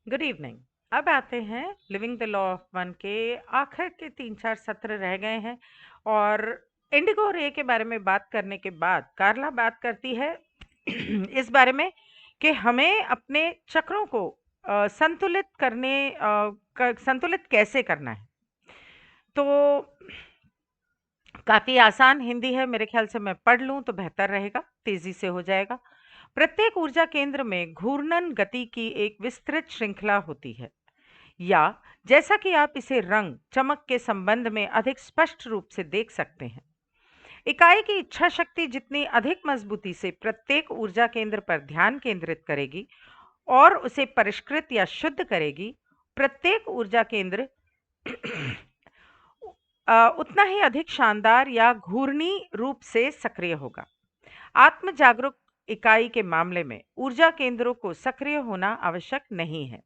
Good evening. अब आते हैं living the law of one के आखिर के 3-4 सत्र रह गए हैं और इंडिगो और ए के बारे में बात करने के बाद कार्ला बात करती है इस बारे में कि हमें अपने चक्रों को संतुलित संतुलित कैसे करना है। तो काफ़ी आसान हिंदी है, मेरे ख्याल से मैं पढ़ लूँ तो बेहतर रहेगा, तेज़ी से हो जाएगा। प्रत्येक ऊर्जा केंद्र में घूर्णन गति की एक विस्तृत श्रृंखला होती है, या जैसा कि आप इसे रंग चमक के संबंध में अधिक स्पष्ट रूप से देख सकते हैं। इकाई की इच्छा शक्ति जितनी अधिक मजबूती से प्रत्येक ऊर्जा केंद्र पर ध्यान केंद्रित करेगी और उसे परिष्कृत या शुद्ध करेगी, प्रत्येक ऊर्जा केंद्र उतना ही अधिक शानदार या घूर्णी रूप से सक्रिय होगा। आत्म जागरूक इकाई के मामले में ऊर्जा केंद्रों को सक्रिय होना आवश्यक नहीं है।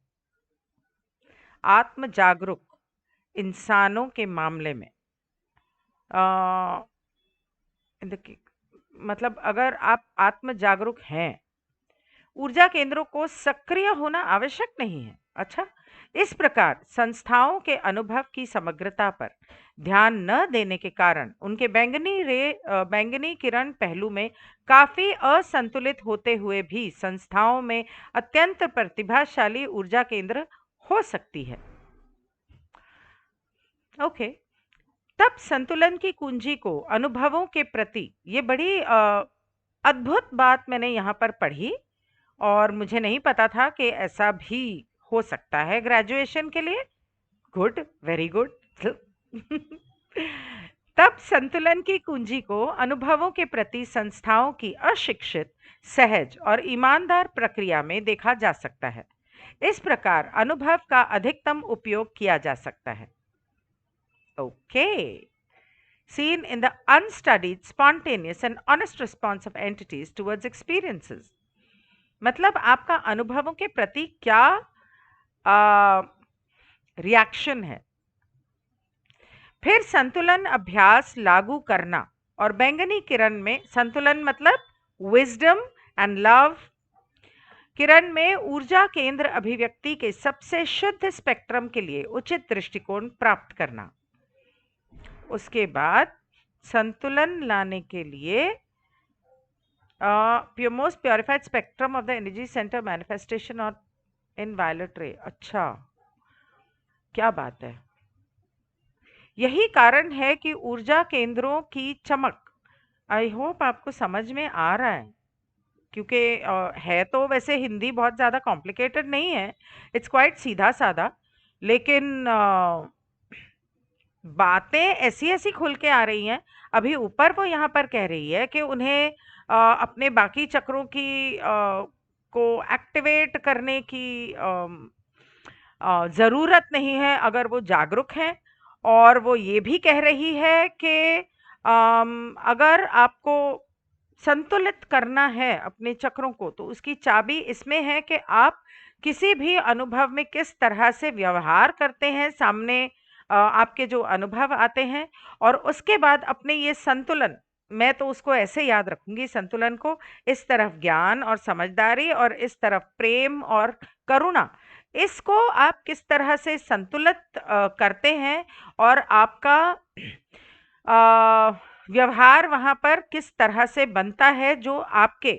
आत्म जागरूक इंसानों के मामले में अ, देखिए, मतलब अगर आप आत्म जागरूक हैं, ऊर्जा केंद्रों को सक्रिय होना आवश्यक नहीं है। अच्छा, इस प्रकार संस्थाओं के अनुभव की समग्रता पर ध्यान न देने के कारण उनके बैंगनी किरण पहलू में काफी असंतुलित होते हुए भी संस्थाओं में अत्यंत प्रतिभाशाली ऊर्जा केंद्र हो सकती है। ओके, तब संतुलन की कुंजी को अनुभवों के प्रति, ये बड़ी अद्भुत बात मैंने यहाँ पर पढ़ी और मुझे नहीं पता था कि ऐसा भी हो सकता है ग्रेजुएशन के लिए। Good, very good. तब संतुलन की कुंजी को अनुभवों के प्रति संस्थाओं की अशिक्षित, सहज और ईमानदार प्रक्रिया में देखा जा सकता है। इस प्रकार अनुभव का अधिकतम उपयोग किया जा सकता है। Okay, seen in the unstudied, spontaneous and honest response of entities towards experiences। मतलब आपका अनुभवों के प्रति क्या रिएक्शन है। फिर संतुलन अभ्यास लागू करना और बैंगनी किरण में संतुलन मतलब विजडम एंड लव किरण में ऊर्जा केंद्र अभिव्यक्ति के सबसे शुद्ध स्पेक्ट्रम के लिए उचित दृष्टिकोण प्राप्त करना। उसके बाद संतुलन लाने के लिए most purified spectrum of the energy centre manifestation और इन वायलेट रे। अच्छा, क्या बात है। यही कारण है कि ऊर्जा केंद्रों की चमक, आई होप आपको समझ में आ रहा है, क्योंकि है तो वैसे हिंदी बहुत ज़्यादा कॉम्प्लिकेटेड नहीं है, इट्स क्वाइट सीधा साधा, लेकिन बातें ऐसी ऐसी खुल के आ रही हैं। अभी ऊपर वो यहाँ पर कह रही है कि उन्हें अपने बाकी चक्रों की को एक्टिवेट करने की ज़रूरत नहीं है अगर वो जागरूक हैं, और वो ये भी कह रही है कि अगर आपको संतुलित करना है अपने चक्रों को तो उसकी चाबी इसमें है कि आप किसी भी अनुभव में किस तरह से व्यवहार करते हैं, सामने आपके जो अनुभव आते हैं, और उसके बाद अपने ये संतुलन, मैं तो उसको ऐसे याद रखूंगी संतुलन को, इस तरफ ज्ञान और समझदारी और इस तरफ प्रेम और करुणा, इसको आप किस तरह से संतुलित करते हैं और आपका व्यवहार वहां पर किस तरह से बनता है, जो आपके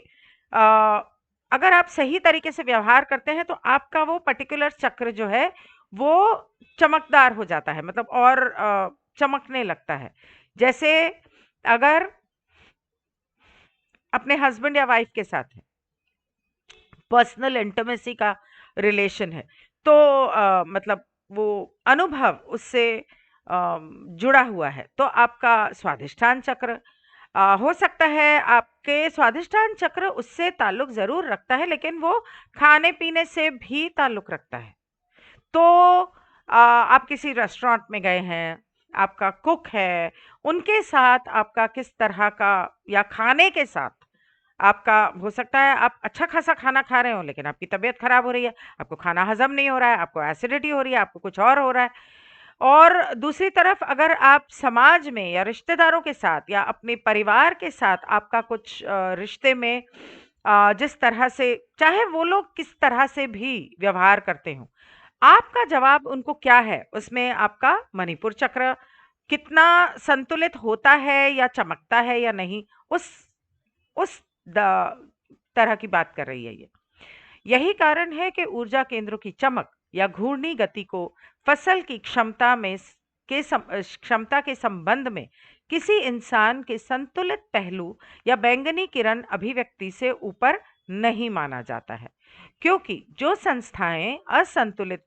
अगर आप सही तरीके से व्यवहार करते हैं तो आपका वो पर्टिकुलर चक्र जो है वो चमकदार हो जाता है, मतलब और चमकने लगता है। जैसे अगर अपने हस्बैंड या वाइफ के साथ है, पर्सनल इंटीमेसी का रिलेशन है, तो मतलब वो अनुभव उससे जुड़ा हुआ है, तो आपका स्वाधिष्ठान चक्र हो सकता है, आपके स्वाधिष्ठान चक्र उससे ताल्लुक जरूर रखता है, लेकिन वो खाने पीने से भी ताल्लुक रखता है। तो आप किसी रेस्टोरेंट में गए हैं, आपका कुक है, उनके साथ आपका किस तरह का, या खाने के साथ आपका, हो सकता है आप अच्छा खासा खाना खा रहे हो लेकिन आपकी तबीयत खराब हो रही है, आपको खाना हजम नहीं हो रहा है, आपको एसिडिटी हो रही है, आपको कुछ और हो रहा है। और दूसरी तरफ अगर आप समाज में या रिश्तेदारों के साथ या अपने परिवार के साथ आपका कुछ रिश्ते में जिस तरह से, चाहे वो लोग किस तरह से भी व्यवहार करते हो, आपका जवाब उनको क्या है, उसमें आपका मणिपुर चक्र कितना संतुलित होता है या चमकता है या नहीं, उस उस तरह की बात कर रही है ये। यही कारण है कि ऊर्जा केंद्रों की चमक या घूर्णी गति को फसल की क्षमता के संबंध में किसी इंसान के संतुलित पहलू या बैंगनी किरण अभिव्यक्ति से ऊपर नहीं माना जाता है, क्योंकि जो संस्थाएं असंतुलित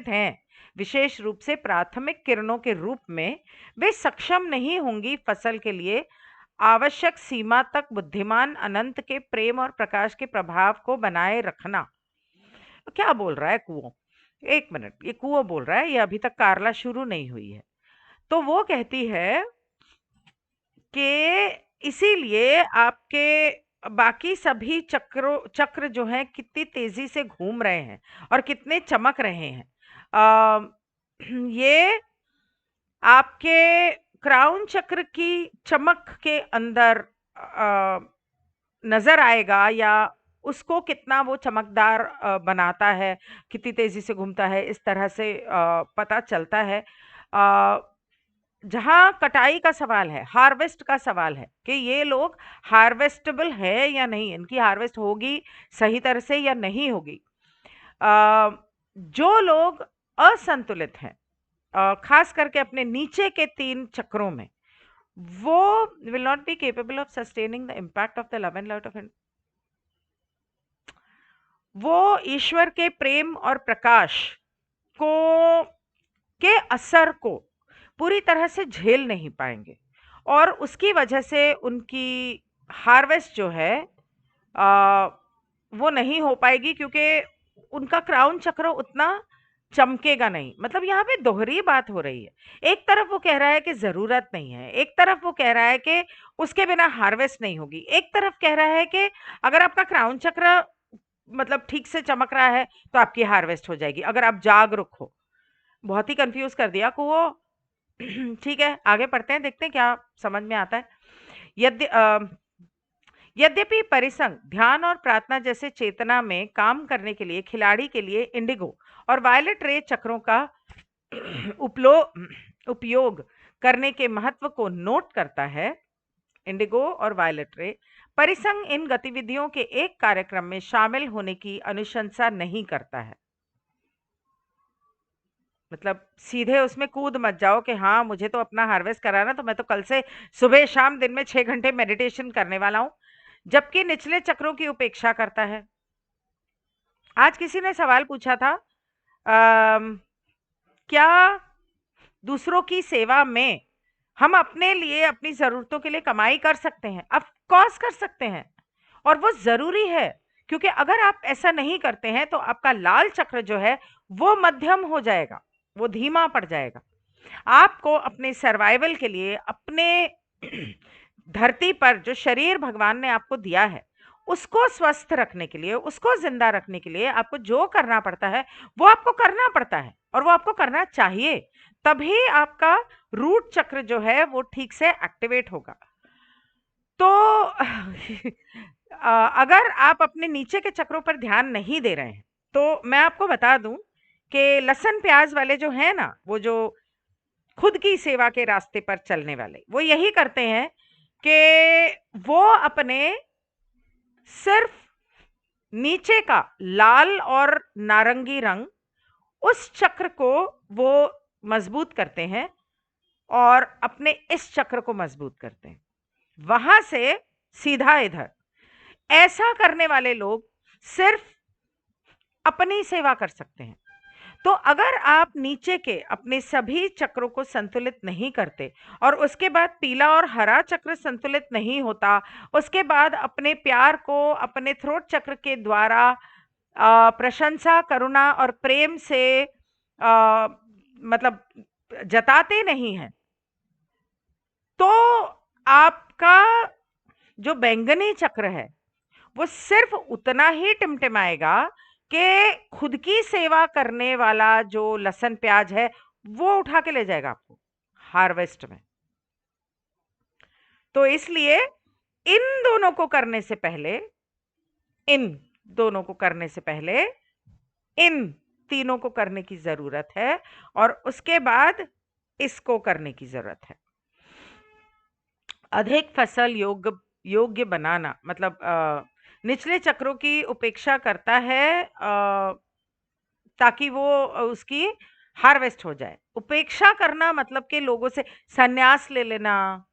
हैं, विशेष रूप से प्राथमिक किरणों के रूप में, वे सक्षम नहीं होंगी फसल के लिए आवश्यक सीमा तक बुद्धिमान अनंत के प्रेम और प्रकाश के प्रभाव को बनाए रखना। तो क्या बोल रहा है कुओं? एक मिनट, ये कुओं बोल रहा है, ये अभी तक कारला शुरू नहीं हुई है। तो वो कहती है कि इसीलिए आपके बाकी सभी चक्र जो हैं कितनी तेजी से घूम रहे हैं और कितने चमक रहे हैं। ये आपके क्राउन चक्र की चमक के अंदर नजर आएगा, या उसको कितना वो चमकदार बनाता है, कितनी तेजी से घूमता है, इस तरह से पता चलता है। जहां कटाई का सवाल है, हार्वेस्ट का सवाल है कि ये लोग हार्वेस्टेबल है या नहीं, इनकी हार्वेस्ट होगी सही तरह से या नहीं होगी। जो लोग असंतुलित हैं, खास करके अपने नीचे के 3 चक्रों में, वो will not be capable of sustaining the impact of the love and light of, वो ईश्वर के प्रेम और प्रकाश को के असर को पूरी तरह से झेल नहीं पाएंगे, और उसकी वजह से उनकी हार्वेस्ट जो है वो नहीं हो पाएगी, क्योंकि उनका क्राउन चक्र उतना चमकेगा नहीं। मतलब यहाँ पे दोहरी बात हो रही है। एक तरफ वो कह रहा है कि जरूरत नहीं है, एक तरफ वो कह रहा है कि उसके बिना हार्वेस्ट नहीं होगी, एक तरफ कह रहा है कि अगर आपका क्राउन चक्र मतलब ठीक से चमक रहा है तो आपकी हार्वेस्ट हो जाएगी अगर आप जागरूक हो। बहुत ही कंफ्यूज कर दिया को वो। ठीक है, आगे पढ़ते हैं, देखते हैं क्या समझ में आता है। यद्यपि परिसंघ ध्यान और प्रार्थना जैसे चेतना में काम करने के लिए खिलाड़ी के लिए इंडिगो और वायलेट रे चक्रों का उपयोग करने के महत्व को नोट करता है, इंडिगो और वायलेट रे, परिसंघ इन गतिविधियों के एक कार्यक्रम में शामिल होने की अनुशंसा नहीं करता है। मतलब सीधे उसमें कूद मत जाओ कि हाँ मुझे तो अपना हार्वेस्ट कराना, तो मैं तो कल से सुबह शाम दिन में 6 घंटे मेडिटेशन करने वाला हूं, जबकि निचले चक्रों की उपेक्षा करता है। आज किसी ने सवाल पूछा था, क्या दूसरों की सेवा में हम अपने लिए अपनी जरूरतों के लिए कमाई कर सकते हैं? ऑफ कोर्स कर सकते हैं, और वो जरूरी है, क्योंकि अगर आप ऐसा नहीं करते हैं तो आपका लाल चक्र जो है वो मध्यम हो जाएगा, वो धीमा पड़ जाएगा। आपको अपने सर्वाइवल के लिए, अपने धरती पर जो शरीर भगवान ने आपको दिया है उसको स्वस्थ रखने के लिए, उसको जिंदा रखने के लिए आपको जो करना पड़ता है वो आपको करना पड़ता है, और वो आपको करना चाहिए। तभी आपका रूट चक्र जो है वो ठीक से एक्टिवेट होगा। तो अगर आप अपने नीचे के चक्रों पर ध्यान नहीं दे रहे हैं, तो मैं आपको बता दूं कि लहसुन प्याज वाले जो हैं ना, वो जो खुद की सेवा के रास्ते पर चलने वाले, वो यही करते हैं कि वो अपने सिर्फ नीचे का लाल और नारंगी रंग, उस चक्र को वो मजबूत करते हैं और अपने इस चक्र को मजबूत करते हैं, वहां से सीधा इधर। ऐसा करने वाले लोग सिर्फ अपनी सेवा कर सकते हैं। तो अगर आप नीचे के अपने सभी चक्रों को संतुलित नहीं करते, और उसके बाद पीला और हरा चक्र संतुलित नहीं होता, उसके बाद अपने प्यार को अपने थ्रोट चक्र के द्वारा प्रशंसा, करुणा और प्रेम से मतलब जताते नहीं हैं, तो आपका जो बैंगनी चक्र है वो सिर्फ उतना ही टिमटिमाएगा कि खुद की सेवा करने वाला जो लहसुन प्याज है वो उठा के ले जाएगा आपको हार्वेस्ट में। तो इसलिए इन दोनों को करने से पहले, इन दोनों को करने से पहले इन तीनों को करने की जरूरत है, और उसके बाद इसको करने की जरूरत है। अधिक फसल योग्य योग्य बनाना मतलब निचले चक्रों की उपेक्षा करता है, ताकि वो उसकी हार्वेस्ट हो जाए। उपेक्षा करना मतलब कि लोगों से संन्यास ले लेना,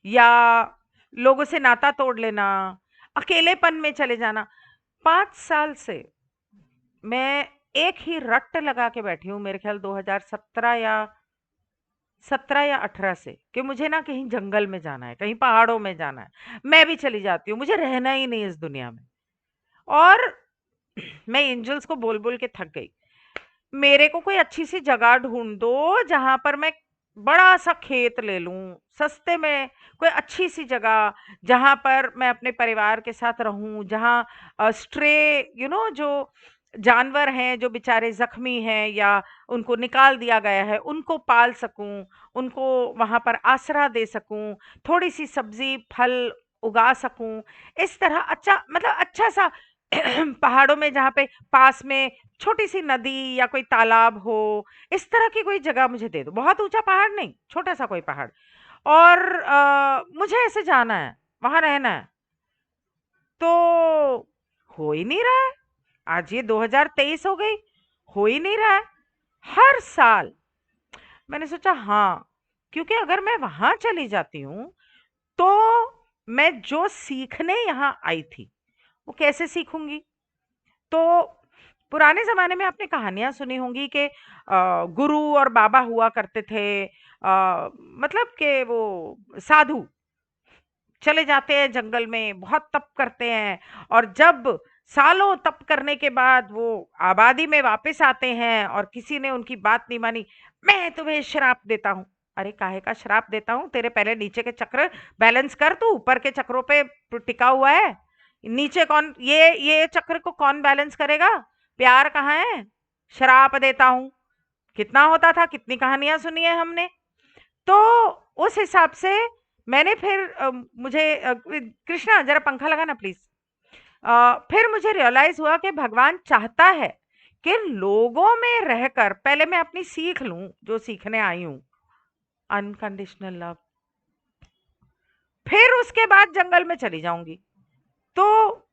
या लोगों से नाता तोड़ लेना, अकेलेपन में चले जाना। 5 साल से मैं एक ही रट्ट लगा के बैठी हूँ, मेरे ख्याल 2017 या 18 से, कि मुझे ना कहीं जंगल में जाना है, कहीं पहाड़ों में जाना है। मैं भी चली जाती हूँ, मुझे रहना ही नहीं इस दुनिया में। और मैं एंजल्स को बोल बोल के थक गई, मेरे को कोई अच्छी सी जगह ढूंढ दो जहां पर मैं बड़ा सा खेत ले लूं सस्ते में, कोई अच्छी सी जगह जहां पर मैं अपने परिवार के साथ रहूं, जहां स्ट्रे जो जानवर हैं जो बेचारे जख्मी हैं या उनको निकाल दिया गया है, उनको पाल सकूं, उनको वहां पर आसरा दे सकूं, थोड़ी सी सब्जी फल उगा सकूं। इस तरह अच्छा मतलब अच्छा सा पहाड़ों में जहाँ पे पास में छोटी सी नदी या कोई तालाब हो, इस तरह की कोई जगह मुझे दे दो। बहुत ऊंचा पहाड़ नहीं, छोटा सा कोई पहाड़। और मुझे ऐसे जाना है, वहां रहना है। तो हो ही नहीं रहा है। आज ये 2023 हो गई, हो ही नहीं रहा है। हर साल मैंने सोचा हाँ, क्योंकि अगर मैं वहां चली जाती हूँ तो मैं जो सीखने यहाँ आई थी वो कैसे सीखूंगी। तो पुराने ज़माने में आपने कहानियाँ सुनी होंगी कि गुरु और बाबा हुआ करते थे। मतलब कि वो साधु चले जाते हैं जंगल में, बहुत तप करते हैं, और जब सालों तप करने के बाद वो आबादी में वापस आते हैं और किसी ने उनकी बात नहीं मानी, मैं तुम्हें श्राप देता हूँ। अरे काहे का श्राप देता हूँ, तेरे पहले नीचे के चक्र बैलेंस कर, तू ऊपर के चक्रों पे टिका हुआ है। नीचे कौन, ये चक्र को कौन बैलेंस करेगा? प्यार कहाँ है? श्राप देता हूँ। कितना होता था, कितनी कहानियां सुनी है हमने। तो उस हिसाब से मैंने फिर मुझे कृष्णा जरा पंखा लगा ना प्लीज। फिर मुझे रियलाइज हुआ कि भगवान चाहता है कि लोगों में रहकर पहले मैं अपनी सीख लूं, जो सीखने आई हूं, अनकंडीशनल लव, फिर उसके बाद जंगल में चली जाऊंगी। तो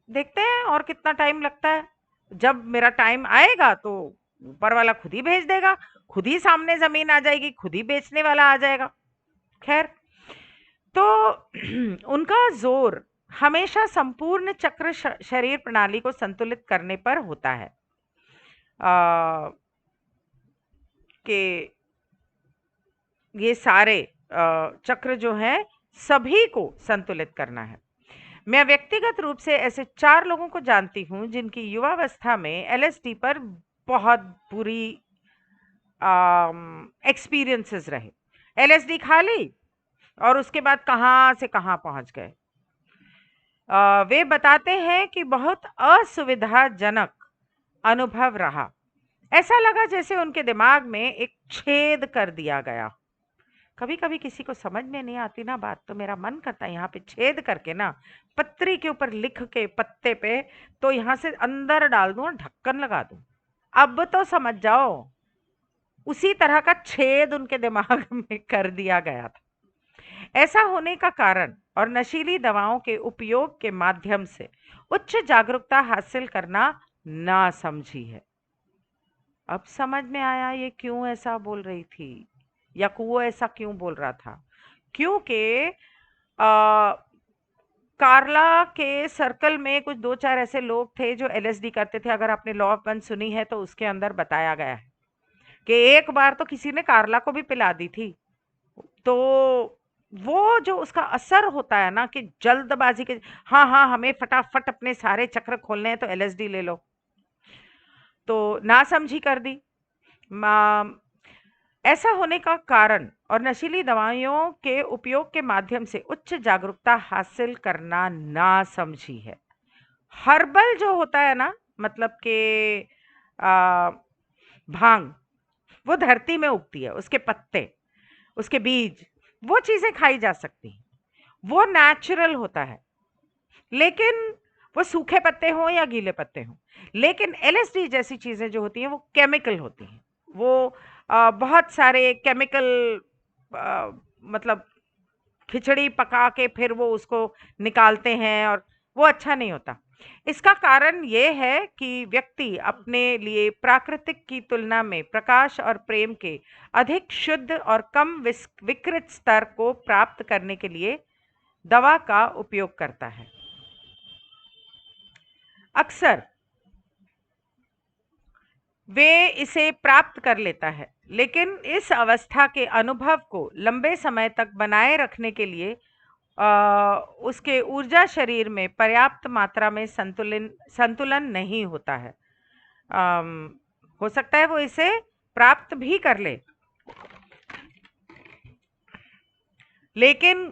देखते हैं और कितना टाइम लगता है। जब मेरा टाइम आएगा तो ऊपर वाला खुद ही भेज देगा, खुद ही सामने जमीन आ जाएगी, खुद ही बेचने वाला आ जाएगा। खैर, तो उनका जोर हमेशा संपूर्ण चक्र शरीर प्रणाली को संतुलित करने पर होता है, कि ये सारे चक्र जो हैं सभी को संतुलित करना है। मैं व्यक्तिगत रूप से ऐसे 4 लोगों को जानती हूँ जिनकी युवावस्था में एलएसडी पर बहुत बुरी एक्सपीरियंसेस रहे। एलएसडी खा ली और उसके बाद कहाँ से कहाँ पहुंच गए। वे बताते हैं कि बहुत असुविधाजनक अनुभव रहा। ऐसा लगा जैसे उनके दिमाग में एक छेद कर दिया गया। कभी कभी किसी को समझ में नहीं आती ना बात, तो मेरा मन करता है यहाँ पे छेद करके ना पत्री के ऊपर लिख के पत्ते पे, तो यहाँ से अंदर डाल दूं और ढक्कन लगा दूं। अब तो समझ जाओ, उसी तरह का छेद उनके दिमाग में कर दिया गया था। ऐसा होने का कारण और नशीली दवाओं के उपयोग के माध्यम से उच्च जागरूकता हासिल करना नासमझी है। अब समझ में आया ये क्यों ऐसा बोल रही थी, या वो ऐसा क्यों बोल रहा था। क्योंकि कार्ला के सर्कल में कुछ 2-4 ऐसे लोग थे जो एलएसडी करते थे। अगर आपने लॉ ऑफ वन सुनी है तो उसके अंदर बताया गया है कि एक बार तो किसी ने कार्ला को भी पिला दी थी। तो वो जो उसका असर होता है ना, कि जल्दबाजी के, हाँ हाँ हमें फटाफट अपने सारे चक्र खोलने हैं तो एलएसडी ले लो, तो नासमझी कर दी। ऐसा होने का कारण और नशीली दवाइयों के उपयोग के माध्यम से उच्च जागरूकता हासिल करना नासमझी है। हर्बल जो होता है ना, मतलब कि भांग, वो धरती में उगती है, उसके पत्ते, उसके बीज, वो चीजें खाई जा सकती हैं। वो नेचुरल होता है, लेकिन वो सूखे पत्ते हों या गीले पत्ते हों। लेकिन एलएसडी जैसी चीज़ें जो होती हैं वो केमिकल होती हैं। वो बहुत सारे केमिकल अ, मतलब खिचड़ी पका के फिर वो उसको निकालते हैं और वो अच्छा नहीं होता। इसका कारण ये है कि व्यक्ति अपने लिए प्राकृतिक की तुलना में प्रकाश और प्रेम के अधिक शुद्ध और कम विकृत स्तर को प्राप्त करने के लिए दवा का उपयोग करता है। अक्सर वे इसे प्राप्त कर लेता है, लेकिन इस अवस्था के अनुभव को लंबे समय तक बनाए रखने के लिए उसके ऊर्जा शरीर में पर्याप्त मात्रा में संतुलन संतुलन नहीं होता है। अम, हो सकता है वो इसे प्राप्त भी कर ले, लेकिन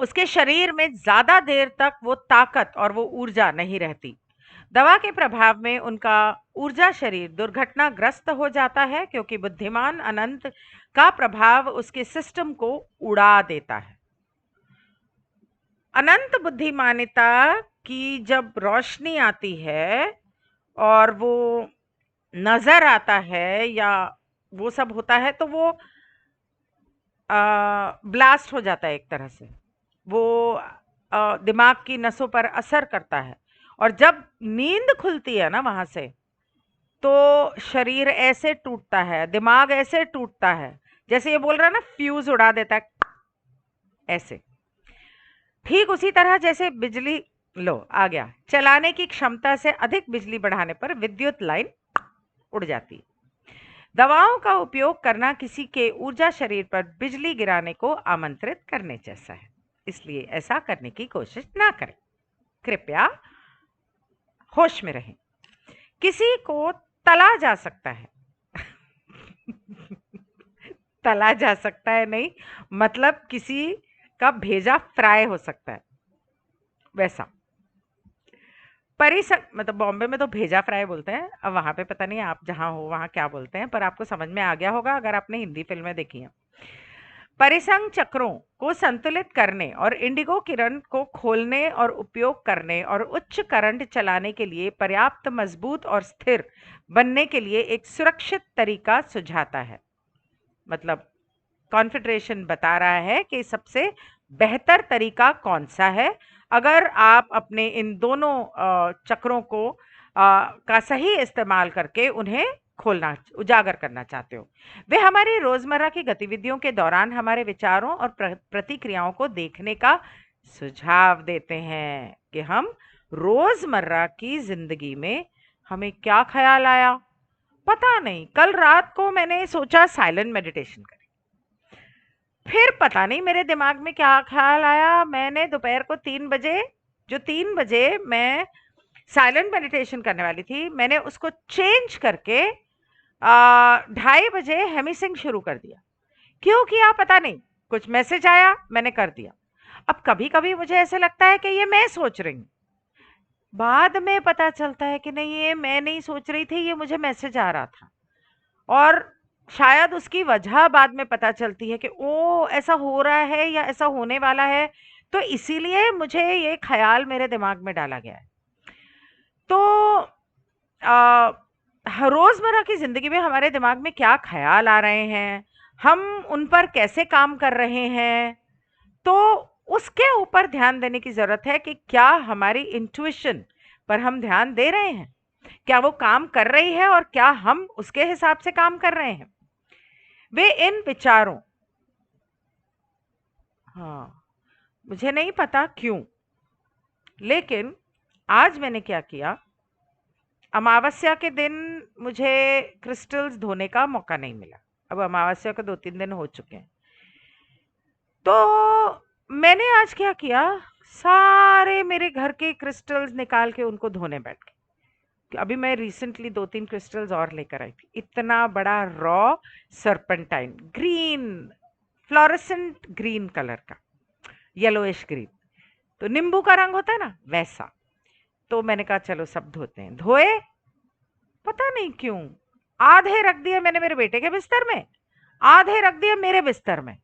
उसके शरीर में ज्यादा देर तक वो ताकत और वो ऊर्जा नहीं रहती। दवा के प्रभाव में उनका ऊर्जा शरीर दुर्घटनाग्रस्त हो जाता है, क्योंकि बुद्धिमान अनंत का प्रभाव उसके सिस्टम को उड़ा देता है। अनंत बुद्धिमानिता की जब रोशनी आती है और वो नजर आता है या वो सब होता है, तो वो ब्लास्ट हो जाता है एक तरह से। वो दिमाग की नसों पर असर करता है, और जब नींद खुलती है ना वहां से, तो शरीर ऐसे टूटता है, दिमाग ऐसे टूटता है, जैसे ये बोल रहा है ना, फ्यूज उड़ा देता है ऐसे। ठीक उसी तरह जैसे बिजली, लो आ गया, चलाने की क्षमता से अधिक बिजली बढ़ाने पर विद्युत लाइन उड़ जाती है। दवाओं का उपयोग करना किसी के ऊर्जा शरीर पर बिजली गिराने को आमंत्रित करने जैसा है, इसलिए ऐसा करने की कोशिश ना करें। कृपया होश में रहें। किसी को तला जा सकता है। तला जा सकता है नहीं, मतलब किसी का भेजा फ्राई हो सकता है, वैसा। परिसर मतलब बॉम्बे में तो भेजा फ्राई बोलते हैं, अब वहां पे पता नहीं आप जहां हो वहां क्या बोलते हैं, पर आपको समझ में आ गया होगा अगर आपने हिंदी फिल्में देखी हैं। परिसंघ चक्रों को संतुलित करने और इंडिगो किरण को खोलने और उपयोग करने और उच्च करंट चलाने के लिए पर्याप्त मजबूत और स्थिर बनने के लिए एक सुरक्षित तरीका सुझाता है। मतलब कॉन्फेडरेशन बता रहा है कि सबसे बेहतर तरीका कौन सा है अगर आप अपने इन दोनों चक्रों को का सही इस्तेमाल करके उन्हें खोलना उजागर करना चाहते हो। वे हमारी रोजमर्रा की गतिविधियों के दौरान हमारे विचारों और प्रतिक्रियाओं को देखने का सुझाव देते हैं कि हम रोजमर्रा की जिंदगी में हमें क्या ख्याल आया। पता नहीं, कल रात को मैंने सोचा साइलेंट मेडिटेशन करें, फिर पता नहीं मेरे दिमाग में क्या ख्याल आया, मैंने दोपहर को 3 बजे, जो 3 बजे मैं साइलेंट मेडिटेशन करने वाली थी, मैंने उसको चेंज करके 2:30 बजे हेमिसिंग शुरू कर दिया। क्यों किया पता नहीं, कुछ मैसेज आया, मैंने कर दिया। अब कभी कभी मुझे ऐसे लगता है कि ये मैं सोच रही हूँ, बाद में पता चलता है कि नहीं, ये मैं नहीं सोच रही थी, ये मुझे मैसेज आ रहा था। और शायद उसकी वजह बाद में पता चलती है कि ओ ऐसा हो रहा है या ऐसा होने वाला है, तो इसीलिए मुझे ये ख्याल मेरे दिमाग में डाला गया है। तो रोजमर्रा की जिंदगी में हमारे दिमाग में क्या ख्याल आ रहे हैं, हम उन पर कैसे काम कर रहे हैं, तो उसके ऊपर ध्यान देने की जरूरत है कि क्या हमारी इंट्यूशन पर हम ध्यान दे रहे हैं, क्या वो काम कर रही है और क्या हम उसके हिसाब से काम कर रहे हैं। वे इन विचारों, हाँ, मुझे नहीं पता क्यों, लेकिन आज मैंने क्या किया, अमावस्या के दिन मुझे क्रिस्टल्स धोने का मौका नहीं मिला। अब अमावस्या को 2-3 दिन हो चुके हैं, तो मैंने आज क्या किया, सारे मेरे घर के क्रिस्टल्स निकाल के उनको धोने बैठ गई। अभी मैं रिसेंटली 2-3 क्रिस्टल्स और लेकर आई थी, इतना बड़ा raw serpentine green, fluorescent green colour का, येलोइश ग्रीन, तो नींबू का रंग होता है ना वैसा। तो मैंने कहा चलो सब धोते हैं। धोए, पता नहीं क्यों आधे रख दिए मैंने मेरे बेटे के बिस्तर में, आधे रख दिए मेरे बिस्तर में।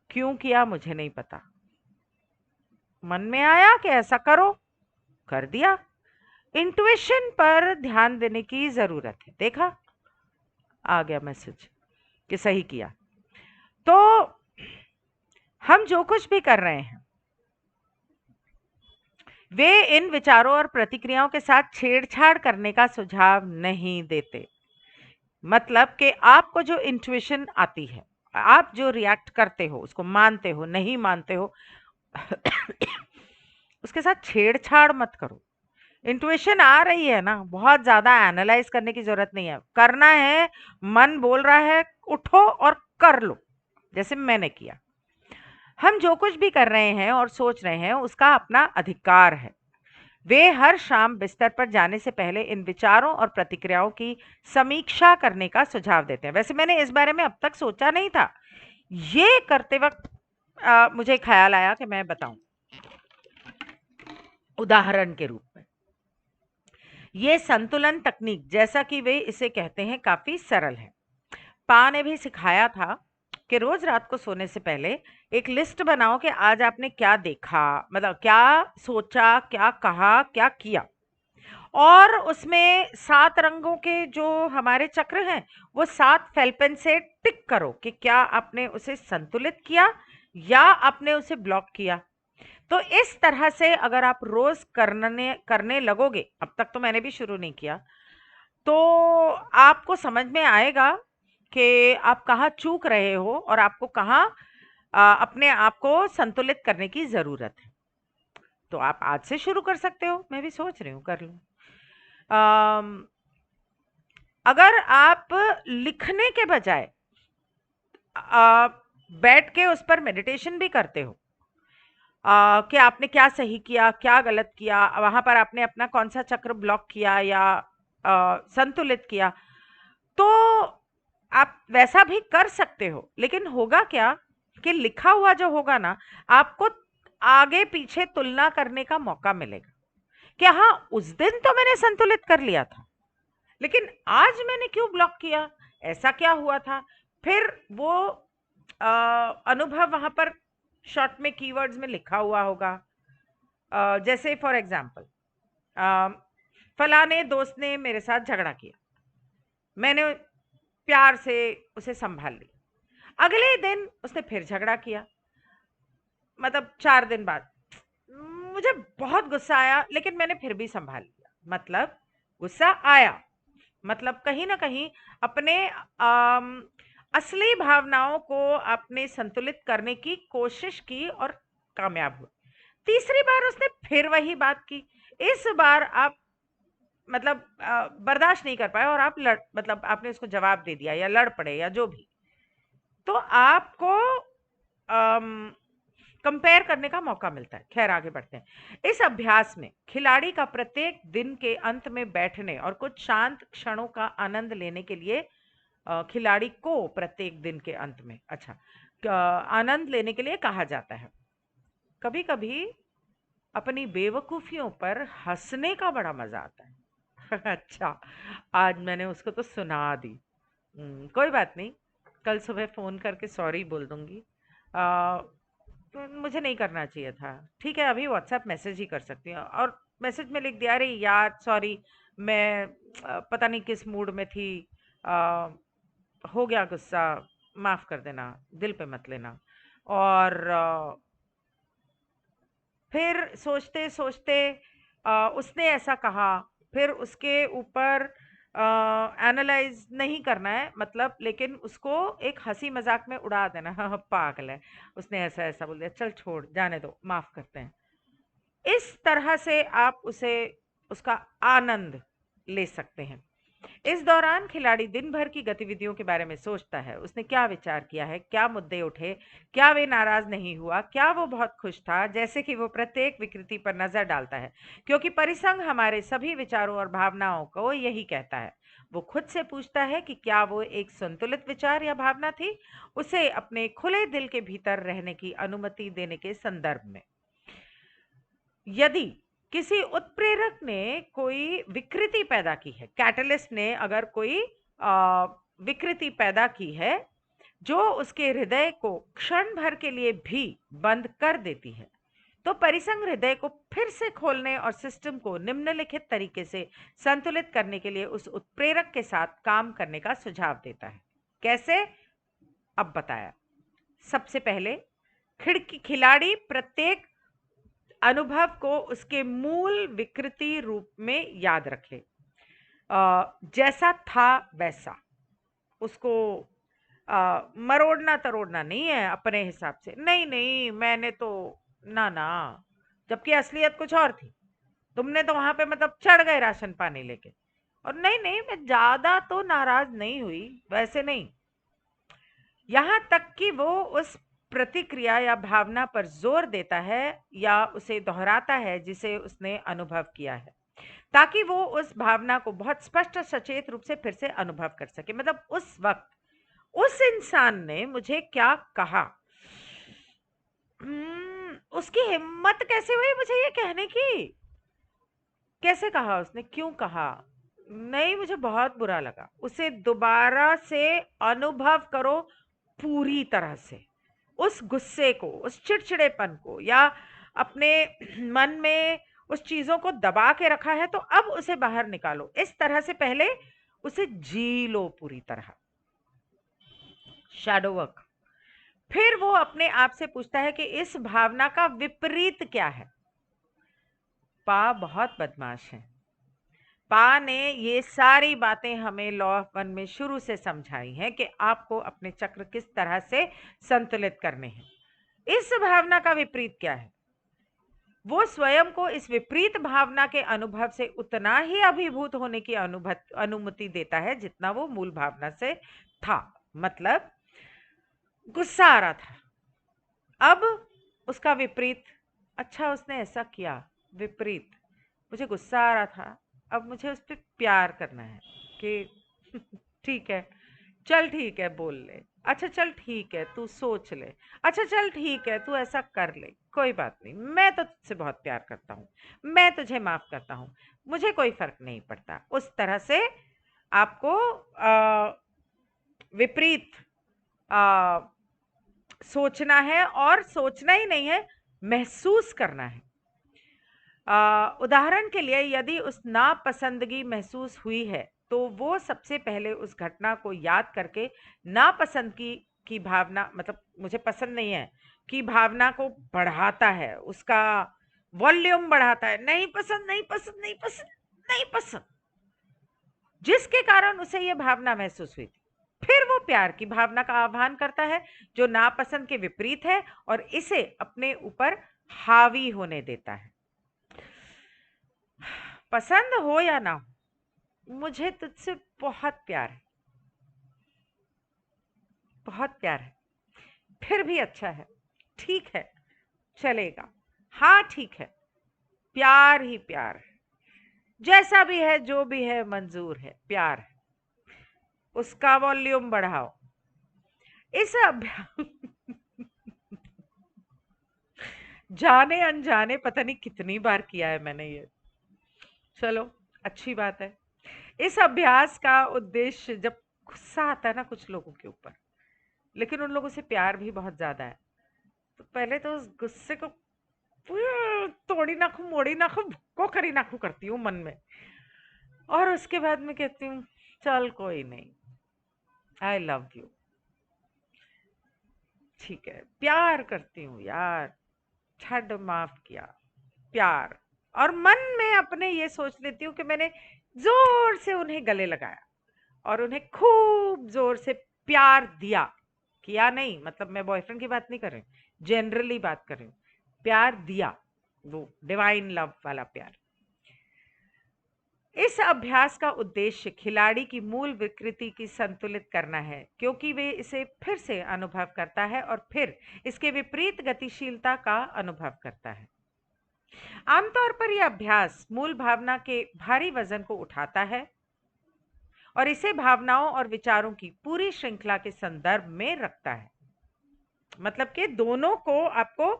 क्यों किया मुझे नहीं पता, मन में आया कि ऐसा करो, कर दिया। इंट्यूशन पर ध्यान देने की जरूरत है। देखा, आ गया मैसेज कि सही किया। तो हम जो कुछ भी कर रहे हैं, वे इन विचारों और प्रतिक्रियाओं के साथ छेड़छाड़ करने का सुझाव नहीं देते। मतलब कि आपको जो इंट्यूशन आती है, आप जो रिएक्ट करते हो, उसको मानते हो नहीं मानते हो, उसके साथ छेड़छाड़ मत करो। इंट्यूशन आ रही है ना, बहुत ज्यादा एनालाइज करने की जरूरत नहीं है, करना है, मन बोल रहा है, उठो और कर लो, जैसे मैंने किया। हम जो कुछ भी कर रहे हैं और सोच रहे हैं उसका अपना अधिकार है। वे हर शाम बिस्तर पर जाने से पहले इन विचारों और प्रतिक्रियाओं की समीक्षा करने का सुझाव देते हैं। वैसे मैंने इस बारे में अब तक सोचा नहीं था, ये करते वक्त मुझे ख्याल आया कि मैं बताऊं उदाहरण के रूप में। ये संतुलन तकनीक, जैसा कि वे इसे कहते हैं, काफी सरल है। पा ने भी सिखाया था कि रोज रात को सोने से पहले एक लिस्ट बनाओ कि आज आपने क्या देखा, मतलब क्या सोचा, क्या कहा, क्या किया। और उसमें 7 रंगों के जो हमारे चक्र हैं, वो 7 फेल पेन से टिक करो कि क्या आपने उसे संतुलित किया या आपने उसे ब्लॉक किया। तो इस तरह से अगर आप रोज करने करने लगोगे, अब तक तो मैंने भी शुरू नहीं किया, तो आपको समझ में आएगा कि आप कहाँ चूक रहे हो और आपको कहाँ अपने आप को संतुलित करने की जरूरत है। तो आप आज से शुरू कर सकते हो, मैं भी सोच रही हूँ कर लूँ। अम, अगर आप लिखने के बजाय अ, बैठ के उस पर मेडिटेशन भी करते हो, कि आपने क्या सही किया, क्या गलत किया, वहां पर आपने अपना कौन सा चक्र ब्लॉक किया या संतुलित किया, तो आप वैसा भी कर सकते हो। लेकिन होगा क्या कि लिखा हुआ जो होगा ना, आपको आगे पीछे तुलना करने का मौका मिलेगा कि हाँ, उस दिन तो मैंने संतुलित कर लिया था, लेकिन आज मैंने क्यों ब्लॉक किया, ऐसा क्या हुआ था। फिर वो अनुभव वहां पर शॉर्ट में कीवर्ड्स में लिखा हुआ होगा। जैसे फॉर एग्जाम्पल, फलाने दोस्त ने मेरे साथ झगड़ा किया, मैंने प्यार से उसे संभाल लिया। अगले दिन उसने फिर झगड़ा किया, मतलब 4 दिन बाद मुझे बहुत गुस्सा आया, लेकिन मैंने फिर भी संभाल लिया। मतलब गुस्सा आया, मतलब कहीं ना कहीं अपने असली भावनाओं को आपने संतुलित करने की कोशिश की और कामयाब हुए। तीसरी बार उसने फिर वही बात की। इस बार आप मतलब बर्दाश्त नहीं कर पाए और आप मतलब आपने उसको जवाब दे दिया या लड़ पड़े या जो भी। तो आपको कंपेयर करने का मौका मिलता है। खैर, आगे बढ़ते हैं। इस अभ्यास में खिलाड़ी का प्रत्येक दिन के अंत में बैठने और कुछ शांत क्षणों का आनंद लेने के लिए, खिलाड़ी को प्रत्येक दिन के अंत में, अच्छा, आनंद लेने के लिए कहा जाता है। कभी कभी अपनी बेवकूफियों पर हंसने का बड़ा मजा आता है। अच्छा, आज मैंने उसको तो सुना दी। कोई बात नहीं, कल सुबह फोन करके सॉरी बोल दूंगी। तो मुझे नहीं करना चाहिए था। ठीक है, अभी व्हाट्सएप मैसेज ही कर सकती हूँ, और मैसेज में लिख दिया, अरे यार सॉरी, मैं पता नहीं किस मूड में थी, अ, हो गया गुस्सा, माफ कर देना, दिल पे मत लेना। और फिर सोचते सोचते उसने ऐसा कहा, फिर उसके ऊपर एनालाइज नहीं करना है, मतलब, लेकिन उसको एक हंसी मजाक में उड़ा देना, हाँ हाँ पागल है, उसने ऐसा ऐसा बोल दिया, चल छोड़, जाने दो, माफ करते हैं। इस तरह से आप उसे उसका आनंद ले सकते हैं। इस दौरान खिलाड़ी दिन भर की गतिविधियों के बारे में सोचता है, उसने क्या विचार किया है, क्या मुद्दे उठे, क्या वे नाराज नहीं हुआ, क्या वो बहुत खुश था, जैसे कि वो प्रत्येक विकृति पर नजर डालता है। क्योंकि परिसंघ हमारे सभी विचारों और भावनाओं को यही कहता है। वो खुद से पूछता है कि क्या वो एक संतुलित विचार या भावना थी, उसे अपने खुले दिल के भीतर रहने की अनुमति देने के संदर्भ में। यदि किसी उत्प्रेरक ने कोई विकृति पैदा की है, कैटलिस्ट ने अगर कोई विकृति पैदा की है, जो उसके हृदय को क्षण भर के लिए भी बंद कर देती है। तो परिसंघ हृदय को फिर से खोलने और सिस्टम को निम्नलिखित तरीके से संतुलित करने के लिए उस उत्प्रेरक के साथ काम करने का सुझाव देता है। कैसे? अब बताया। सबसे पहले खिलाड़ी प्रत्येक अनुभव को उसके मूल विकृति रूप में याद रखे। जैसा था वैसा उसको मरोड़ना तरोड़ना नहीं है अपने हिसाब से। नहीं नहीं, मैंने तो ना ना, जबकि असलियत कुछ और थी। तुमने तो वहां पे मतलब चढ़ गए राशन पानी लेके। और नहीं नहीं, मैं ज्यादा तो नाराज नहीं हुई, वैसे नहीं। यहाँ तक कि वो उस प्रतिक्रिया या भावना पर जोर देता है या उसे दोहराता है जिसे उसने अनुभव किया है, ताकि वो उस भावना को बहुत स्पष्ट और सचेत रूप से फिर से अनुभव कर सके। मतलब उस वक्त उस इंसान ने मुझे क्या कहा, उसकी हिम्मत कैसे हुई मुझे ये कहने की? कैसे कहा उसने, क्यों कहा? नहीं, मुझे बहुत बुरा लगा। उसे दोबारा से अनुभव करो पूरी तरह से। उस गुस्से को, उस चिड़चिड़ेपन को, या अपने मन में उस चीजों को दबा के रखा है तो अब उसे बाहर निकालो। इस तरह से पहले उसे जी लो पूरी तरह। Shadow work. फिर वो अपने आप से पूछता है कि इस भावना का विपरीत क्या है। पा बहुत बदमाश है। पा ने ये सारी बातें हमें लॉ ऑफ वन में शुरू से समझाई हैं कि आपको अपने चक्र किस तरह से संतुलित करने हैं। इस भावना का विपरीत क्या है? वो स्वयं को इस विपरीत भावना के अनुभव से उतना ही अभिभूत होने की अनुमति देता है जितना वो मूल भावना से था। मतलब गुस्सा आ रहा था, अब उसका विपरीत। अच्छा, उसने ऐसा किया, विपरीत। मुझे गुस्सा आ रहा था, अब मुझे उस पर प्यार करना है कि ठीक है, चल ठीक है, बोल ले। अच्छा चल ठीक है, तू सोच ले। अच्छा चल ठीक है, तू ऐसा कर ले, कोई बात नहीं, मैं तो तुझसे बहुत प्यार करता हूँ, मैं तुझे माफ करता हूँ, मुझे कोई फर्क नहीं पड़ता। उस तरह से आपको विपरीत सोचना है, और सोचना ही नहीं है, महसूस करना है। उदाहरण के लिए यदि उस नापसंदगी महसूस हुई है तो वो सबसे पहले उस घटना को याद करके नापसंदगी की भावना, मतलब मुझे पसंद नहीं है की भावना को बढ़ाता है, उसका वॉल्यूम बढ़ाता है। नहीं पसंद, नहीं पसंद, नहीं पसंद, नहीं पसंद, जिसके कारण उसे यह भावना महसूस हुई थी। फिर वो प्यार की भावना का आह्वान करता है जो नापसंद के विपरीत है, और इसे अपने ऊपर हावी होने देता है। पसंद हो या ना हो, मुझे तुझसे बहुत प्यार है, बहुत प्यार है। फिर भी अच्छा है, ठीक है, चलेगा, हाँ ठीक है, प्यार ही प्यार है, जैसा भी है जो भी है मंजूर है, प्यार है। उसका वॉल्यूम बढ़ाओ। इस अभ्यास जाने अनजाने पता नहीं कितनी बार किया है मैंने ये। चलो, अच्छी बात है। इस अभ्यास का उद्देश्य, जब गुस्सा आता है ना कुछ लोगों के ऊपर, लेकिन उन लोगों से प्यार भी बहुत ज्यादा है, तो पहले तो उस गुस्से को तोड़ी नाखू, मोड़ी नाखू, भुक्को करी नाखू करती हूँ मन में, और उसके बाद में कहती हूँ चल कोई नहीं, आई लव यू, ठीक है, प्यार करती हूँ यार, छड़ माफ किया, प्यार। और मन में अपने ये सोच लेती हूँ कि मैंने जोर से उन्हें गले लगाया और उन्हें खूब जोर से प्यार दिया। किया नहीं, मतलब मैं बॉयफ्रेंड की बात नहीं कर रही हूँ, जनरली बात कर रही हूँ। प्यार दिया, वो डिवाइन लव वाला प्यार। इस अभ्यास का उद्देश्य खिलाड़ी की मूल विकृति की संतुलित करना है, क्योंकि वे इसे फिर से अनुभव करता है और फिर इसके विपरीत गतिशीलता का अनुभव करता है। आमतौर पर यह अभ्यास मूल भावना के भारी वजन को उठाता है और इसे भावनाओं और विचारों की पूरी श्रृंखला के संदर्भ में रखता है। मतलब कि दोनों को आपको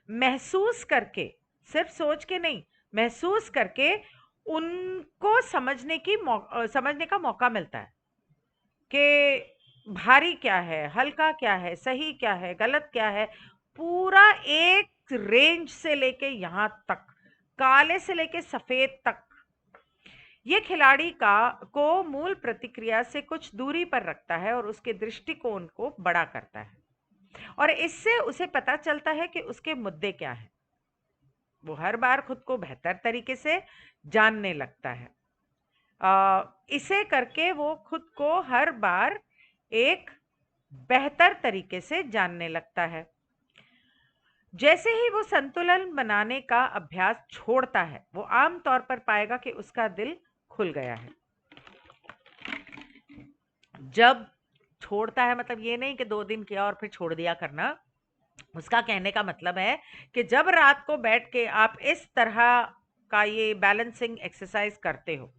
महसूस करके, सिर्फ सोच के नहीं, महसूस करके उनको समझने का मौका मिलता है कि भारी क्या है, हल्का क्या है, सही क्या है, गलत क्या है, पूरा एक रेंज से लेके यहां तक, काले से लेके सफेद तक, ये खिलाड़ी का को मूल प्रतिक्रिया से कुछ दूरी पर रखता है और उसके दृष्टिकोण को बड़ा करता है, और इससे उसे पता चलता है कि उसके मुद्दे क्या हैं। वो हर बार खुद को बेहतर तरीके से जानने लगता है। इसे करके वो खुद को हर बार एक बेहतर तरीके से जानने लगता है। जैसे ही वो संतुलन बनाने का अभ्यास छोड़ता है, वो आम तौर पर पाएगा कि उसका दिल खुल गया है। जब छोड़ता है मतलब ये नहीं कि 2 दिन किया और फिर छोड़ दिया करना। उसका कहने का मतलब है कि जब रात को बैठ के आप इस तरह का ये बैलेंसिंग एक्सरसाइज करते हो,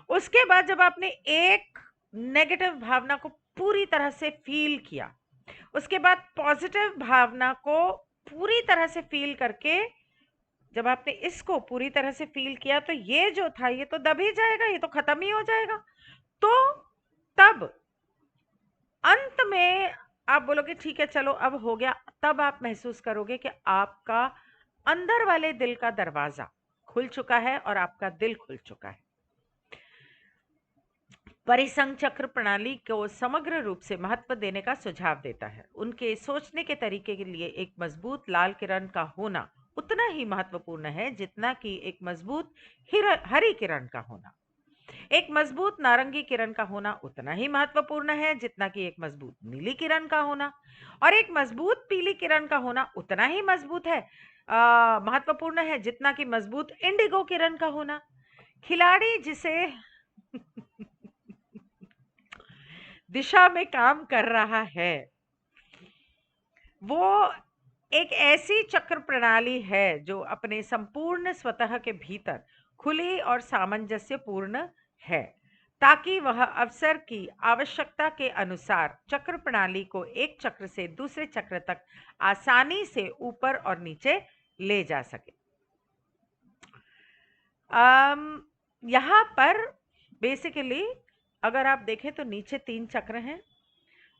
उसके बाद जब आपने एक नेगेटिव भावना को पूरी तरह से फील किया, उसके बाद पॉजिटिव भावना को पूरी तरह से फील करके, जब आपने इसको पूरी तरह से फील किया, तो ये जो था ये तो दब ही जाएगा, ये तो खत्म ही हो जाएगा। तो तब अंत में आप बोलोगे ठीक है चलो अब हो गया। तब आप महसूस करोगे कि आपका अंदर वाले दिल का दरवाजा खुल चुका है और आपका दिल खुल चुका है। परिसंघ चक्र प्रणाली को समग्र रूप से महत्व देने का सुझाव देता है। उनके सोचने के तरीके के लिए एक मजबूत लाल किरण का होना उतना ही महत्वपूर्ण है जितना कि एक मजबूत हरी किरण का होना। एक मजबूत नारंगी किरण का होना उतना ही महत्वपूर्ण है जितना कि एक मजबूत नीली किरण का होना, और एक मजबूत पीली किरण का होना उतना ही महत्वपूर्ण है जितना कि मजबूत इंडिगो किरण का होना। खिलाड़ी जिसे दिशा में काम कर रहा है, वो एक ऐसी चक्र प्रणाली है जो अपने संपूर्ण स्वतः के भीतर खुली और सामंजस्यपूर्ण है, ताकि वह अवसर की आवश्यकता के अनुसार चक्र प्रणाली को एक चक्र से दूसरे चक्र तक आसानी से ऊपर और नीचे ले जा सके। यहाँ पर बेसिकली अगर आप देखें तो नीचे 3 चक्र हैं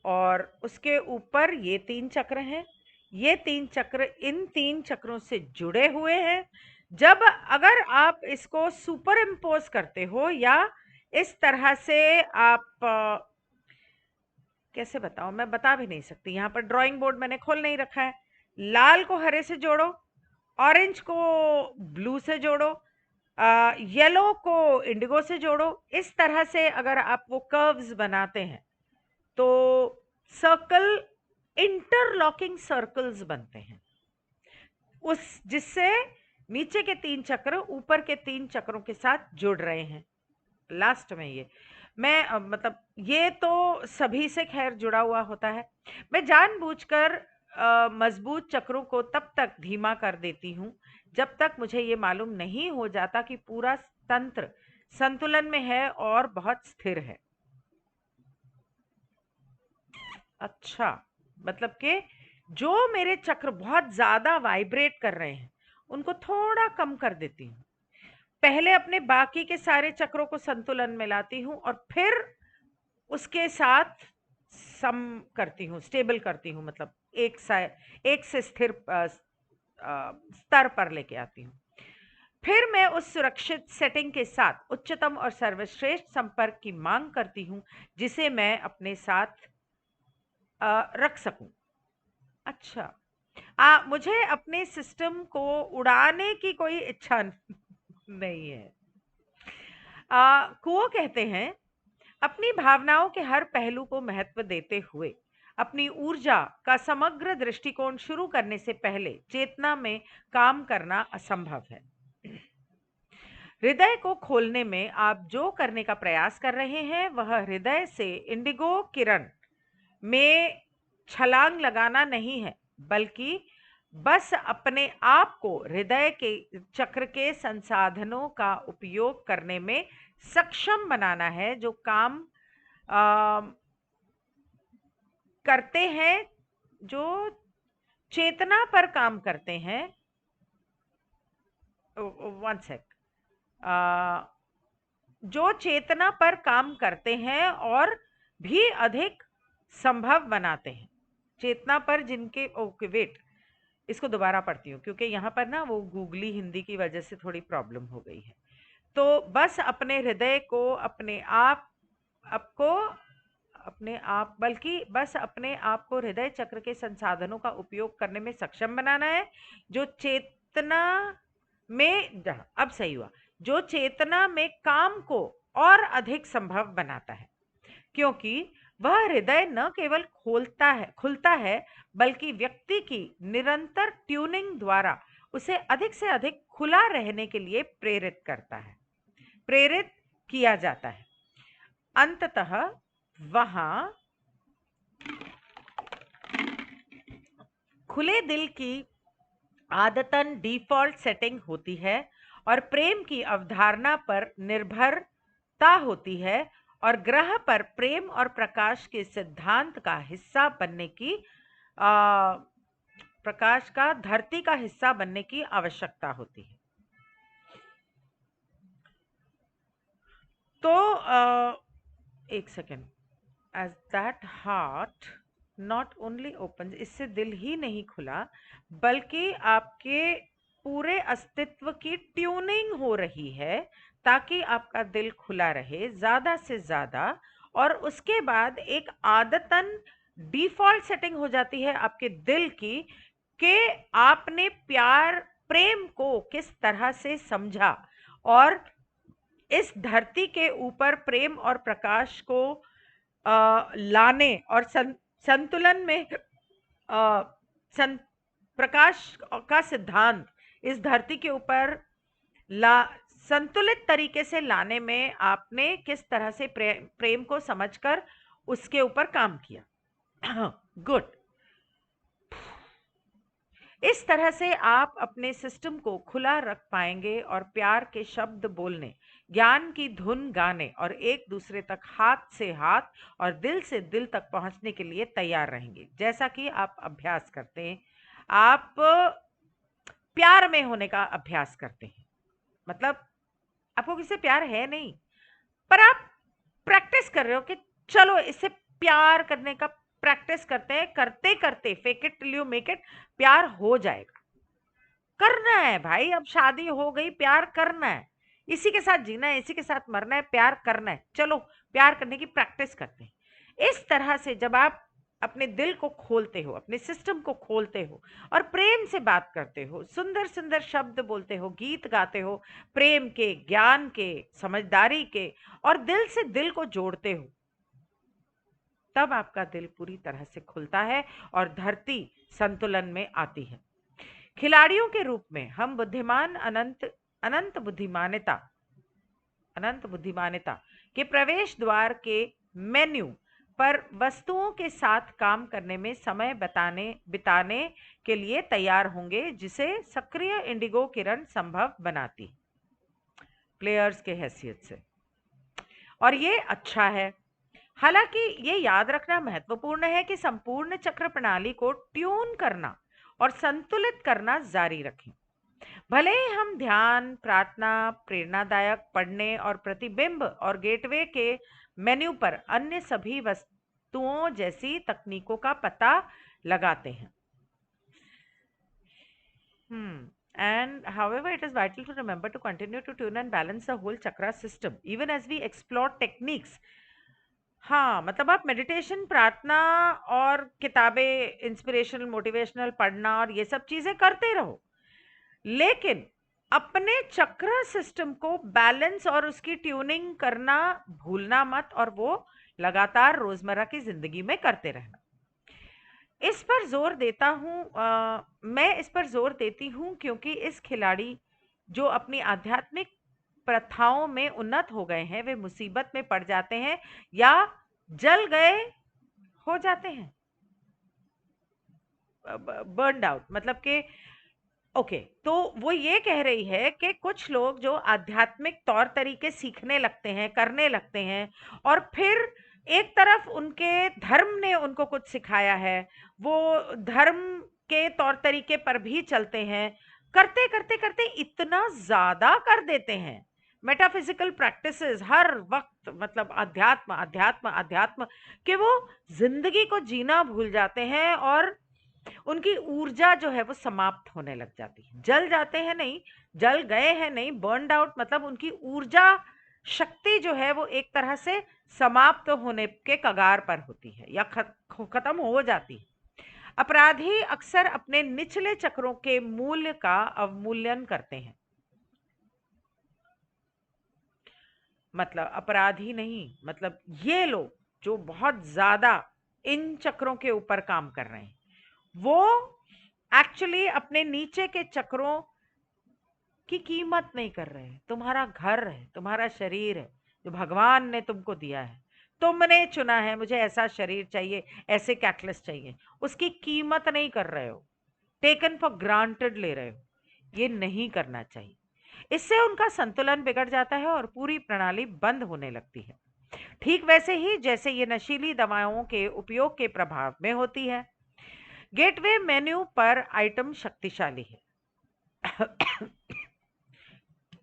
और उसके ऊपर ये 3 चक्र हैं। ये 3 चक्र इन 3 चक्रों से जुड़े हुए हैं। जब अगर आप इसको सुपर इम्पोज करते हो या इस तरह से आप कैसे बताऊं, मैं बता भी नहीं सकती। यहाँ पर ड्राइंग बोर्ड मैंने खोल नहीं रखा है। लाल को हरे से जोड़ो, ऑरेंज को ब्लू से जोड़ो, येलो को इंडिगो से जोड़ो। इस तरह से अगर आप वो कर्व्स बनाते हैं तो सर्कल, इंटरलॉकिंग सर्कल्स बनते हैं, उस जिससे नीचे के 3 चक्र ऊपर के 3 चक्रों के साथ जुड़ रहे हैं। लास्ट में ये मैं मतलब ये तो सभी से खैर जुड़ा हुआ होता है। मैं जानबूझकर मजबूत चक्रों को तब तक धीमा कर देती हूँ जब तक मुझे ये मालूम नहीं हो जाता कि पूरा तंत्र संतुलन में है और बहुत स्थिर है। अच्छा, मतलब कि जो मेरे चक्र बहुत ज्यादा वाइब्रेट कर रहे हैं उनको थोड़ा कम कर देती हूँ। पहले अपने बाकी के सारे चक्रों को संतुलन में लाती हूँ और फिर उसके साथ सम करती हूँ, स्टेबल करती हूँ, मतलब एक से स्थिर स्तर पर लेके आती हूँ। फिर मैं उस सुरक्षित सेटिंग के साथ उच्चतम और सर्वश्रेष्ठ संपर्क की मांग करती हूँ जिसे मैं अपने साथ रख सकूं। अच्छा, मुझे अपने सिस्टम को उड़ाने की कोई इच्छा नहीं है। कुओ कहते हैं, अपनी भावनाओं के हर पहलू को महत्व देते हुए अपनी ऊर्जा का समग्र दृष्टिकोण शुरू करने से पहले चेतना में काम करना असंभव है। हृदय को खोलने में आप जो करने का प्रयास कर रहे हैं वह हृदय से इंडिगो किरण में छलांग लगाना नहीं है, बल्कि बस अपने आप को हृदय के चक्र के संसाधनों का उपयोग करने में सक्षम बनाना है, जो काम आ, करते हैं, जो चेतना पर काम करते हैं। वन सेक, जो चेतना पर काम करते हैं और भी अधिक संभव बनाते हैं। चेतना पर जिनके, ओके वेट, इसको दोबारा पढ़ती हूँ क्योंकि यहाँ पर ना वो गूगली हिंदी की वजह से थोड़ी प्रॉब्लम हो गई है। तो बस अपने हृदय को अपने आप आपको अपने आप बल्कि बस अपने आप को हृदय चक्र के संसाधनों का उपयोग करने में सक्षम बनाना है, जो चेतना में, अब सही हुआ, जो चेतना में काम को और अधिक संभव बनाता है, क्योंकि वह हृदय न केवल खुलता है बल्कि व्यक्ति की निरंतर ट्यूनिंग द्वारा उसे अधिक से अधिक खुला रहने के लिए प्रेरित किया जाता है। अंततः वहां खुले दिल की आदतन डिफॉल्ट सेटिंग होती है और प्रेम की अवधारणा पर निर्भरता होती है और ग्रह पर प्रेम और प्रकाश के सिद्धांत का हिस्सा बनने की प्रकाश का धरती का हिस्सा बनने की आवश्यकता होती है। तो एक second, as that heart not only open, इससे दिल ही नहीं खुला बल्कि आपके पूरे अस्तित्व की ट्यूनिंग हो रही है ताकि आपका दिल खुला रहे ज्यादा से ज्यादा, और उसके बाद एक आदतन डिफॉल्ट सेटिंग हो जाती है आपके दिल की कि आपने प्रेम को किस तरह से समझा और इस धरती के ऊपर प्रेम और प्रकाश को लाने और संतुलन में प्रकाश का सिद्धांत इस धरती के ऊपर संतुलित तरीके से लाने में आपने किस तरह से प्रेम को समझकर उसके ऊपर काम किया। गुड। इस तरह से आप अपने सिस्टम को खुला रख पाएंगे और प्यार के शब्द बोलने, ज्ञान की धुन गाने और एक दूसरे तक हाथ से हाथ और दिल से दिल तक पहुंचने के लिए तैयार रहेंगे। जैसा कि आप अभ्यास करते हैं, आप प्यार में होने का अभ्यास करते हैं, मतलब आपको किसी से प्यार है नहीं, पर आप प्रैक्टिस कर रहे हो कि चलो इससे प्यार करने का प्रैक्टिस करते हैं, करते करते fake it till you make it, प्यार हो जाएगा। करना है भाई, अब शादी हो गई, प्यार करना है, इसी के साथ जीना है, इसी के साथ मरना है, प्यार करना है, चलो प्यार करने की प्रैक्टिस करते हैं। इस तरह से जब आप अपने दिल को खोलते हो, अपने सिस्टम को खोलते हो और प्रेम से बात करते हो, सुंदर सुंदर शब्द बोलते हो, गीत गाते हो, प्रेम के, ज्ञान के, समझदारी के, और दिल से दिल को जोड़ते हो, तब आपका दिल पूरी तरह से खुलता है और धरती संतुलन में आती है। खिलाड़ियों के रूप में हम बुद्धिमान अनंत बुद्धिमानिता के प्रवेश द्वार के मेन्यू पर वस्तुओं के साथ काम करने में समय बिताने के लिए तैयार होंगे, जिसे सक्रिय इंडिगो किरण संभव बनाती प्लेयर्स के हैसियत से। और ये अच्छा है। हालांकि ये याद रखना महत्वपूर्ण है कि संपूर्ण चक्र प्रणाली को ट्यून करना और संतुलित करना जारी रखें। भले ही हम ध्यान, प्रार्थना, प्रेरणादायक पढ़ने और प्रतिबिंब और गेटवे के मेन्यू पर अन्य सभी वस्तुओं जैसी तकनीकों का पता लगाते हैं। And however, it is vital to remember to continue to tune and balance the whole chakra system even as we explore techniques. हाँ, मतलब आप मेडिटेशन, प्रार्थना और किताबें, इंस्पिरेशनल, मोटिवेशनल पढ़ना और ये सब चीजें करते रहो, लेकिन अपने चक्र सिस्टम को बैलेंस और उसकी ट्यूनिंग करना भूलना मत, और वो लगातार रोजमर्रा की जिंदगी में करते रहना। इस पर जोर देता हूँ, मैं इस पर जोर देती हूँ क्योंकि इस खिलाड़ी जो अपनी आध्यात्मिक प्रथाओं में उन्नत हो गए हैं, वे मुसीबत में पड़ जाते हैं या जल गए हो जाते हैं, बर्नड आउट, मतलब कि ओके, तो वो ये कह रही है कि कुछ लोग जो आध्यात्मिक तौर तरीके सीखने लगते हैं, करने लगते हैं, और फिर एक तरफ उनके धर्म ने उनको कुछ सिखाया है, वो धर्म के तौर तरीके पर भी चलते हैं, करते करते करते इतना ज्यादा कर देते हैं, मेटाफिजिकल प्रैक्टिसेस हर वक्त, मतलब अध्यात्म अध्यात्म अध्यात्म, कि वो जिंदगी को जीना भूल जाते हैं और उनकी ऊर्जा जो है वो समाप्त होने लग जाती है। जल जाते हैं नहीं, जल गए हैं नहीं, बर्नड आउट, मतलब उनकी ऊर्जा शक्ति जो है वो एक तरह से समाप्त होने के कगार पर होती है या खत्म हो जाती है। अपराधी अक्सर अपने निचले चक्रों के मूल्य का अवमूल्यन करते हैं। मतलब अपराधी नहीं, मतलब ये लोग जो बहुत ज्यादा इन चक्रों के ऊपर काम कर रहे हैं, वो एक्चुअली अपने नीचे के चक्रों की कीमत नहीं कर रहे हैं। तुम्हारा घर है, तुम्हारा शरीर है, जो भगवान ने तुमको दिया है, तुमने चुना है मुझे ऐसा शरीर चाहिए, ऐसे कैटलिस्ट चाहिए, उसकी कीमत नहीं कर रहे हो, टेकन फॉर ग्रांटेड ले रहे हो। ये नहीं करना चाहिए। इससे उनका संतुलन बिगड़ जाता है और पूरी प्रणाली बंद होने लगती है। ठीक वैसे ही जैसे ये नशीली दवाओं के उपयोग के प्रभाव में होती है। गेटवे मेन्यू पर आइटम शक्तिशाली है।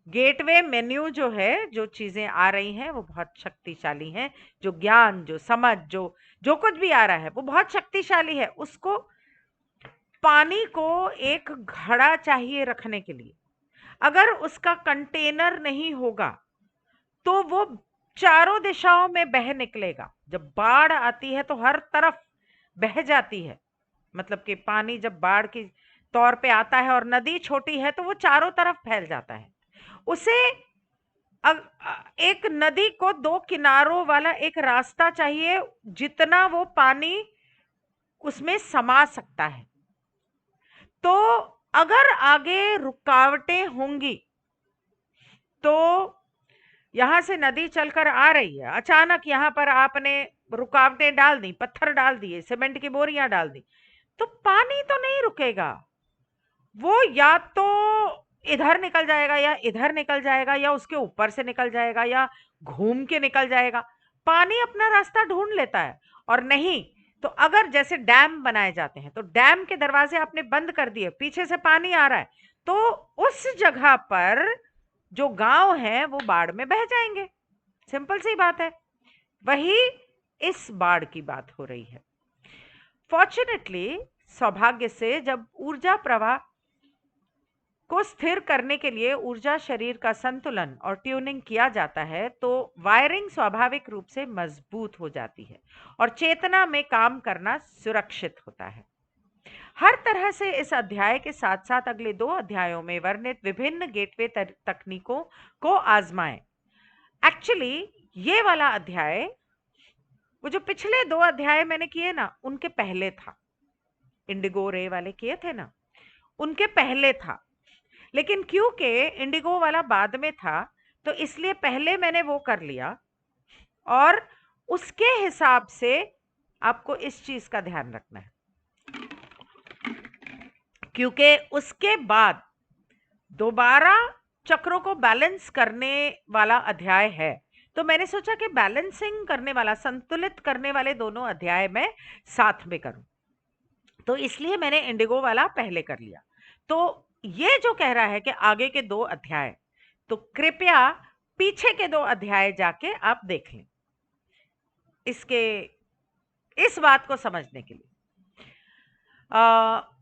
गेटवे मेन्यू जो है, जो चीजें आ रही हैं वो बहुत शक्तिशाली हैं। जो ज्ञान, जो समझ, जो जो कुछ भी आ रहा है वो बहुत शक्तिशाली है। उसको, पानी को एक घड़ा चाहिए रखने के लिए, अगर उसका कंटेनर नहीं होगा तो वो चारों दिशाओं में बह निकलेगा। जब बाढ़ आती है तो हर तरफ बह जाती है। मतलब कि पानी जब बाढ़ की तौर पे आता है और नदी छोटी है तो वो चारों तरफ फैल जाता है। उसे एक नदी को दो किनारों वाला एक रास्ता चाहिए, जितना वो पानी उसमें समा सकता है। तो अगर आगे रुकावटें होंगी, तो यहां से नदी चलकर आ रही है, अचानक यहां पर आपने रुकावटें डाल दी, पत्थर डाल दिए, सीमेंट की बोरियां डाल दी, तो पानी तो नहीं रुकेगा। वो या तो इधर निकल जाएगा या इधर निकल जाएगा या उसके ऊपर से निकल जाएगा या घूम के निकल जाएगा। पानी अपना रास्ता ढूंढ लेता है। और नहीं तो अगर जैसे डैम बनाए जाते हैं तो डैम के दरवाजे आपने बंद कर दिए, पीछे से पानी आ रहा है, तो उस जगह पर जो गांव है वो बाढ़ में बह जाएंगे। सिंपल सी बात है। वही इस बाढ़ की बात हो रही है। फॉर्चुनेटली, सौभाग्य से, जब ऊर्जा प्रवाह को स्थिर करने के लिए ऊर्जा शरीर का संतुलन और ट्यूनिंग किया जाता है, तो वायरिंग स्वाभाविक रूप से मजबूत हो जाती है और चेतना में काम करना सुरक्षित होता है। हर तरह से इस अध्याय के साथ साथ अगले 2 अध्यायों में वर्णित विभिन्न गेटवे तकनीकों को आजमाएं। एक्चुअली ये वाला अध्याय, वो जो पिछले 2 अध्याय मैंने किए ना, उनके पहले था। इंडिगो रे वाले किए थे ना, उनके पहले था। लेकिन क्योंकि इंडिगो वाला बाद में था, तो इसलिए पहले मैंने वो कर लिया और उसके हिसाब से आपको इस चीज का ध्यान रखना है, क्योंकि उसके बाद दोबारा चक्रों को बैलेंस करने वाला अध्याय है। तो मैंने सोचा कि बैलेंसिंग करने वाला, संतुलित करने वाले दोनों अध्याय मैं साथ में करूं, तो इसलिए मैंने इंडिगो वाला पहले कर लिया। तो ये जो कह रहा है कि आगे के 2 अध्याय, तो कृपया पीछे के 2 अध्याय जाके आप देख लें इसके, इस बात को समझने के लिए।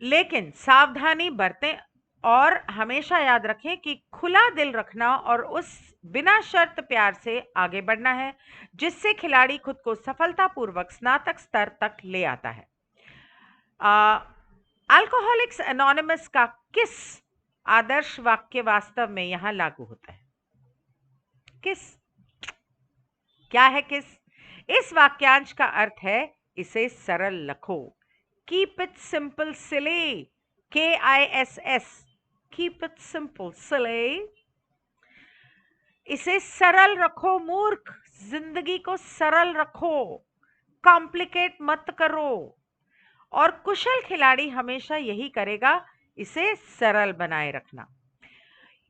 लेकिन सावधानी बरतें और हमेशा याद रखें कि खुला दिल रखना और उस बिना शर्त प्यार से आगे बढ़ना है जिससे खिलाड़ी खुद को सफलतापूर्वक स्नातक स्तर तक ले आता है। अल्कोहलिक्स एनोनिमस का किस आदर्श वाक्य वास्तव में यहां लागू होता है? किस? क्या है किस? इस वाक्यांश का अर्थ है इसे सरल रखो। Keep it simple silly. KISS, keep it simple silly. इसे सरल रखो मूर्ख, जिंदगी को सरल रखो, कॉम्प्लिकेट मत करो। और कुशल खिलाड़ी हमेशा यही करेगा, इसे सरल बनाए रखना।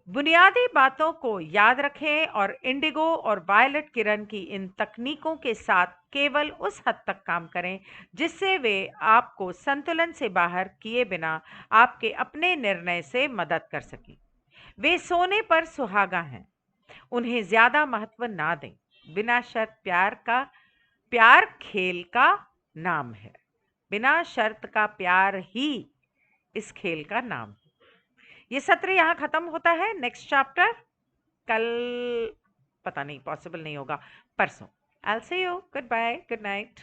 बुनियादी बातों को याद रखें और इंडिगो और वायलेट किरण की इन तकनीकों के साथ केवल उस हद तक काम करें जिससे वे आपको संतुलन से बाहर किए बिना आपके अपने निर्णय से मदद कर सकें। वे सोने पर सुहागा हैं, उन्हें ज्यादा महत्व ना दें। बिना शर्त प्यार खेल का नाम है। बिना शर्त का प्यार ही इस खेल का नाम है। ये सत्र यहाँ खत्म होता है। नेक्स्ट चैप्टर कल, पता नहीं, पॉसिबल नहीं होगा, परसों। I will see you. Goodbye, good night.